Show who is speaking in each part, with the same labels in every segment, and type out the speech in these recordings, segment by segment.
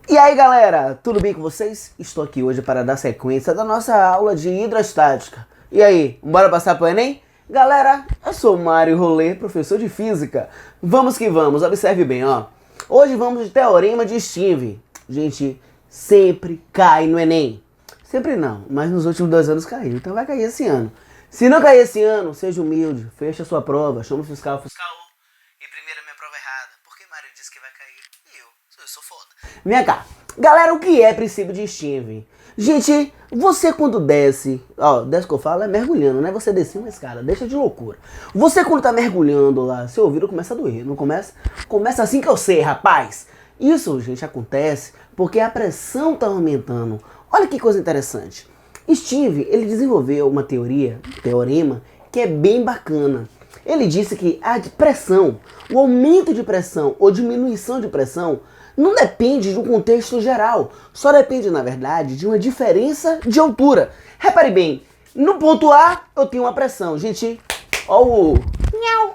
Speaker 1: E aí galera, tudo bem com vocês? Estou aqui hoje para dar sequência da nossa aula de hidrostática. E aí, bora passar pro Enem? Galera, eu sou o Mário Rolê, professor de Física. Vamos que vamos, observe bem, ó. Hoje vamos de Teorema de Steve. Gente, sempre cai no Enem. Sempre não, mas nos últimos 2 anos caiu, então vai cair esse ano. Se não cair esse ano, seja humilde, feche a sua prova, chama o fiscal. E primeiro minha prova errada, porque Mário disse que vai cair e eu sou foda. Vem cá, galera, o que é princípio de Steve? Gente, você quando desce, ó, desce que eu falo é mergulhando, né? Você desce uma escada, deixa de loucura. Você quando tá mergulhando lá, seu ouvido começa a doer, não começa? Começa assim que eu sei, rapaz. Isso, gente, acontece porque a pressão tá aumentando. Olha que coisa interessante. Steve, ele desenvolveu uma teoria, um teorema, que é bem bacana. Ele disse que a pressão, o aumento de pressão ou diminuição de pressão não depende de um contexto geral, só depende, na verdade, de uma diferença de altura. Repare bem, no ponto A eu tenho uma pressão. Gente, ó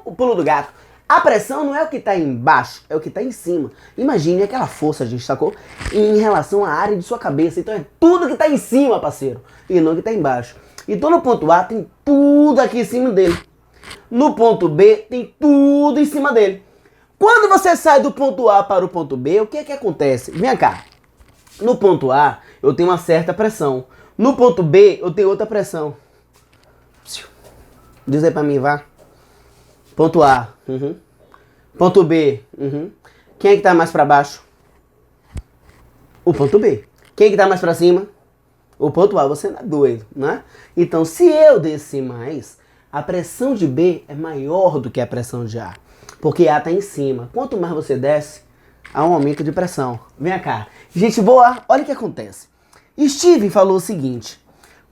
Speaker 1: o pulo do gato. A pressão não é o que está embaixo, é o que está em cima. Imagine aquela força, gente, sacou? Em relação à área de sua cabeça. Então é tudo que está em cima, parceiro, e não que está embaixo. Então no ponto A tem tudo aqui em cima dele. No ponto B tem tudo em cima dele. Quando você sai do ponto A para o ponto B, o que é que acontece? Vem cá. No ponto A eu tenho uma certa pressão. No ponto B eu tenho outra pressão. Diz aí pra mim, vá. Ponto A. Ponto B. Quem é que tá mais pra baixo? O ponto B. Quem é que tá mais pra cima? O ponto A. Você não é doido, né? Então, se eu descer mais, a pressão de B é maior do que a pressão de A. Porque A tá em cima. Quanto mais você desce, há um aumento de pressão. Vem cá. Gente boa, olha o que acontece. Steve falou o seguinte.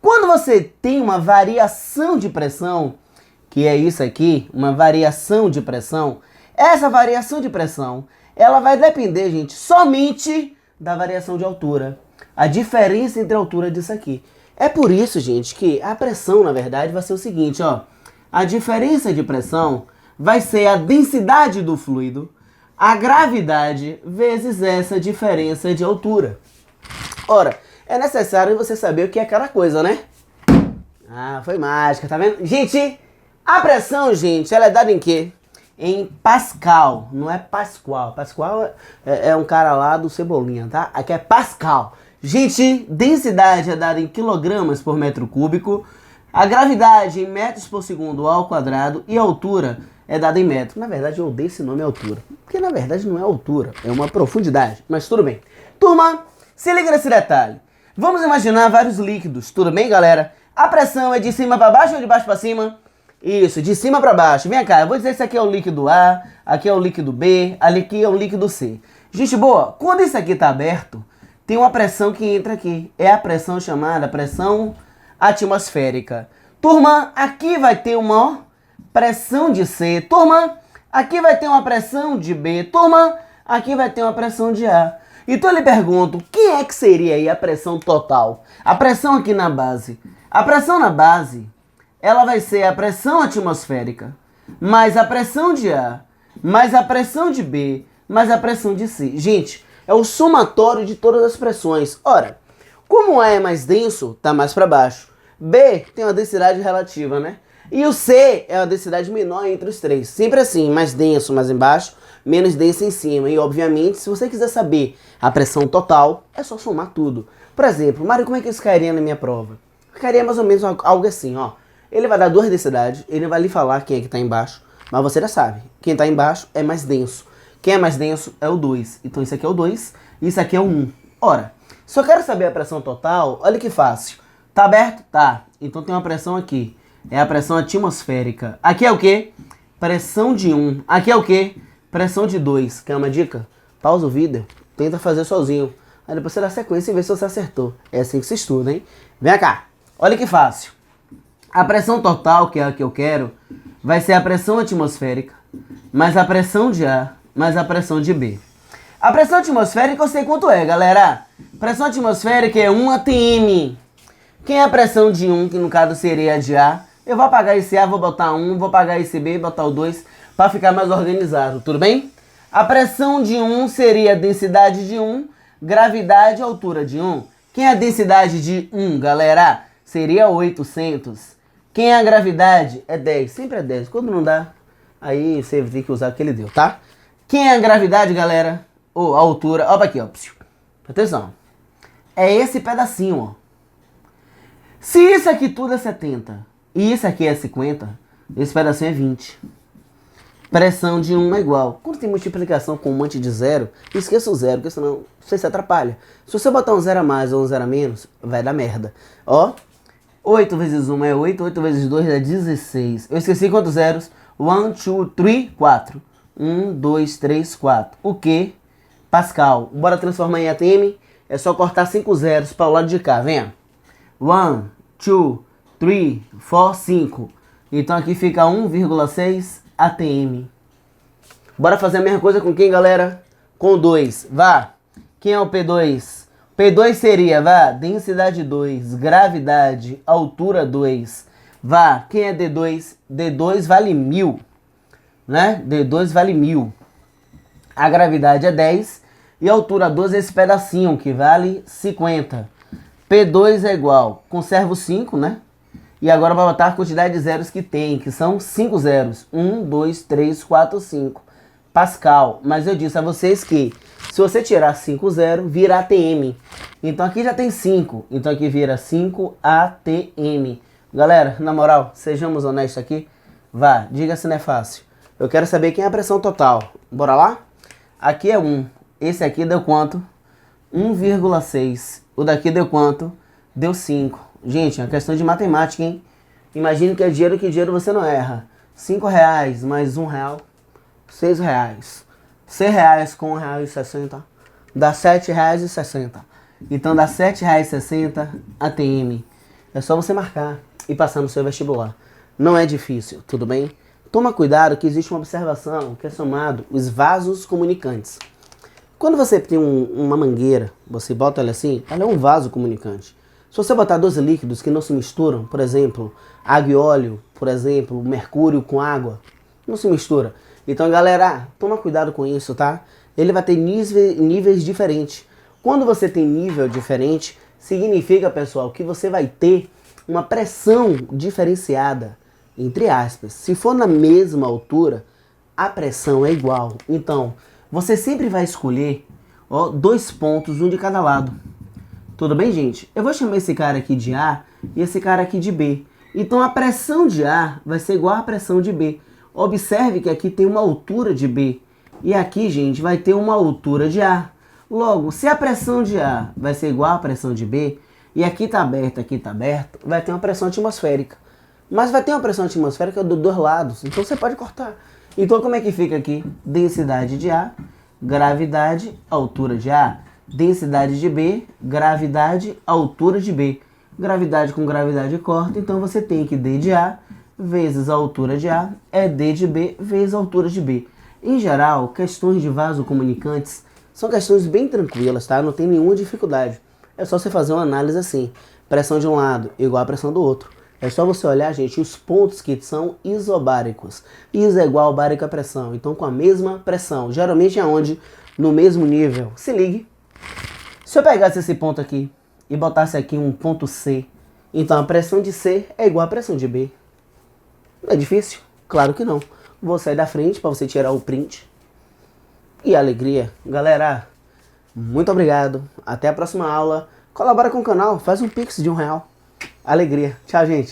Speaker 1: Quando você tem uma variação de pressão, que é isso aqui, uma variação de pressão, essa variação de pressão, ela vai depender, gente, somente da variação de altura. A diferença entre a altura disso aqui. É por isso, gente, que a pressão, na verdade, vai ser o seguinte, ó. A diferença de pressão vai ser a densidade do fluido, a gravidade, vezes essa diferença de altura. Ora, é necessário você saber o que é cada coisa, né? Ah, foi mágica, tá vendo? Gente, a pressão, gente, ela é dada em quê? Em Pascal, não é Pascoal. Pascoal é um cara lá do Cebolinha, tá? Aqui é Pascal. Gente, densidade é dada em quilogramas por metro cúbico, a gravidade em metros por segundo ao quadrado e a altura é dada em metro. Na verdade, eu dei esse nome altura, porque na verdade não é altura, é uma profundidade, mas tudo bem. Turma, se liga nesse detalhe. Vamos imaginar vários líquidos, tudo bem, galera? A pressão é de cima para baixo ou de baixo para cima? Isso, de cima para baixo. Vem cá, eu vou dizer que isso aqui é o líquido A, aqui é o líquido B, aqui é o líquido C. Gente boa, quando isso aqui está aberto, tem uma pressão que entra aqui. É a pressão chamada pressão atmosférica. Turma, aqui vai ter uma pressão de C. Turma, aqui vai ter uma pressão de B. Turma, aqui vai ter uma pressão de A. Então eu lhe pergunto, quem é que seria aí a pressão total? A pressão aqui na base. A pressão na base, ela vai ser a pressão atmosférica, mais a pressão de A, mais a pressão de B, mais a pressão de C. Gente, é o somatório de todas as pressões. Ora, como A é mais denso, tá mais para baixo. B tem uma densidade relativa, né? E o C é a densidade menor entre os três. Sempre assim, mais denso mais embaixo, menos denso em cima. E obviamente, se você quiser saber a pressão total, é só somar tudo. Por exemplo, Mário, como é que isso cairia na minha prova? Cairia mais ou menos algo assim, ó. Ele vai dar 2 densidades, ele vai lhe falar quem é que está embaixo, mas você já sabe, quem está embaixo é mais denso. Quem é mais denso é o 2. Então isso aqui é o 2 e isso aqui é o 1. Ora, se eu quero saber a pressão total, olha que fácil. Tá aberto? Tá. Então tem uma pressão aqui. É a pressão atmosférica. Aqui é o quê? Pressão de 1. Aqui é o quê? Pressão de 2. Quer uma dica? Pausa o vídeo, tenta fazer sozinho. Aí depois você dá sequência e vê se você acertou. É assim que se estuda, hein? Vem cá. Olha que fácil. A pressão total, que é a que eu quero, vai ser a pressão atmosférica, mais a pressão de A, mais a pressão de B. A pressão atmosférica eu sei quanto é, galera. Pressão atmosférica é 1 atm. Quem é a pressão de 1, que no caso seria a de A, eu vou apagar esse A, vou botar 1, vou apagar esse B, botar o 2, para ficar mais organizado, tudo bem? A pressão de 1 seria a densidade de 1, Gravidade, altura de 1. Quem é a densidade de 1, galera? Seria 800. Quem é a gravidade? É 10. Sempre é 10. Quando não dá, aí você tem que usar o que ele deu, tá? Quem é a gravidade, galera? Ou a altura. Ó, aqui, ó. Atenção. É esse pedacinho, ó. Se isso aqui tudo é 70 e isso aqui é 50, esse pedacinho é 20. Pressão de 1 é igual. Quando tem multiplicação com um monte de zero, esqueça o zero, porque senão você se atrapalha. Se você botar um zero a mais ou um zero a menos, vai dar merda. Ó, 8 vezes 1 é 8, 8 vezes 2 é 16. Eu esqueci quantos zeros? 1, 2, 3, 4. 1, 2, 3, 4. O que? Pascal. Bora transformar em ATM? É só cortar 5 zeros para o lado de cá, venha. 1, 2, 3, 4, 5. Então aqui fica 1,6 ATM. Bora fazer a mesma coisa com quem, galera? Com 2. Vá. Quem é o P2? P2 seria, vá, densidade 2, gravidade, altura 2. Vá, quem é D2? D2 vale 1000, né? D2 vale 1000. A gravidade é 10 e a altura 12 é esse pedacinho que vale 50. P2 é igual, conservo 5, né? E agora vai botar a quantidade de zeros que tem, que são 5 zeros. 1, 2, 3, 4, 5. Pascal. Mas eu disse a vocês que se você tirar 5 zeros, vira ATM. Então aqui já tem 5. Então aqui vira 5 ATM. Galera, na moral, sejamos honestos aqui. Vá, diga se não é fácil. Eu quero saber quem é a pressão total. Bora lá? Aqui é 1. Esse aqui deu quanto? 1,6. O daqui deu quanto? Deu 5. Gente, é uma questão de matemática, hein? Imagine que dinheiro você não erra. 5 reais mais 1 real, 6 reais. 6 reais com 1,60 dá 7,60. Então dá 7,60 ATM. É só você marcar e passar no seu vestibular. Não é difícil, tudo bem? Toma cuidado que existe uma observação que é chamado os vasos comunicantes. Quando você tem uma mangueira, você bota ela assim, ela é um vaso comunicante. Se você botar 2 líquidos que não se misturam, por exemplo, água e óleo, por exemplo, mercúrio com água, não se mistura. Então, galera, toma cuidado com isso, tá? Ele vai ter níveis diferentes. Quando você tem nível diferente, significa, pessoal, que você vai ter uma pressão diferenciada, entre aspas. Se for na mesma altura, a pressão é igual. Então, você sempre vai escolher 2 pontos, um de cada lado. Tudo bem, gente? Eu vou chamar esse cara aqui de A e esse cara aqui de B. Então a pressão de A vai ser igual à pressão de B. Observe que aqui tem uma altura de B. E aqui, gente, vai ter uma altura de A. Logo, se a pressão de A vai ser igual à pressão de B, e aqui está aberto, vai ter uma pressão atmosférica. Mas vai ter uma pressão atmosférica dos 2 lados. Então você pode cortar. Então como é que fica aqui? Densidade de A, gravidade, altura de A. Densidade de B, gravidade, altura de B. Gravidade com gravidade corta, então você tem que D de A vezes a altura de A é D de B vezes a altura de B. Em geral, questões de vasocomunicantes são questões bem tranquilas, tá? Não tem nenhuma dificuldade. É só você fazer uma análise assim. Pressão de um lado igual a pressão do outro. É só você olhar, gente, os pontos que são isobáricos. Iso é igual bárica pressão. Então, com a mesma pressão. Geralmente é onde? No mesmo nível. Se ligue. Se eu pegasse esse ponto aqui e botasse aqui um ponto C, então a pressão de C é igual à pressão de B. Não é difícil? Claro que não. Vou sair da frente para você tirar o print. E alegria. Galera, muito obrigado. Até a próxima aula. Colabora com o canal. Faz um pix de R$1. Alegria. Tchau, gente.